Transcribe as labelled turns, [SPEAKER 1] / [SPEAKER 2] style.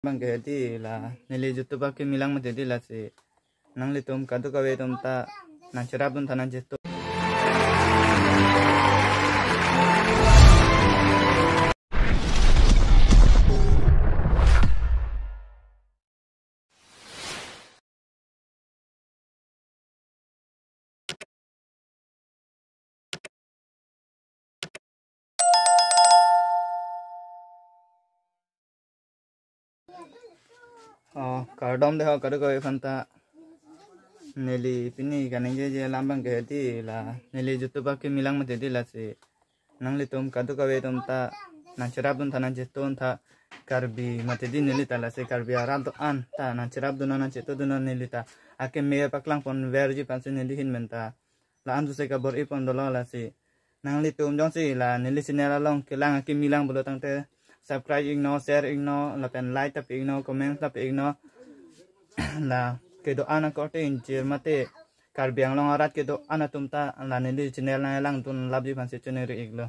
[SPEAKER 1] bang kehati lah nili YouTube ke milang mati di lah si nang litum kadu kawe tum ta nang cerap dun tanan jetu kardom deh kadu kawe fanta nili pini kaning je lambang kehati lah nili YouTube ke milang mati di lah si nang litum kadu kawe tum ta nang cerap dun tanan jetu ta karbi mati di nili ta lah si karbi arab do an ta nang cerap dun tanan jetu dun nili ta ake me paklang pon verji pansin nili hin menta la andu se kabor ipon dolo lah si nang litum jong si lah nili sinera long kelang ake milang bolo tang te subscribe igno share igno la pen like tapi igno comment tapi igno la kedo ana kote injir mate karbiang long arat kedo ana tumta la nili channel na lang tun labji panse channel iglo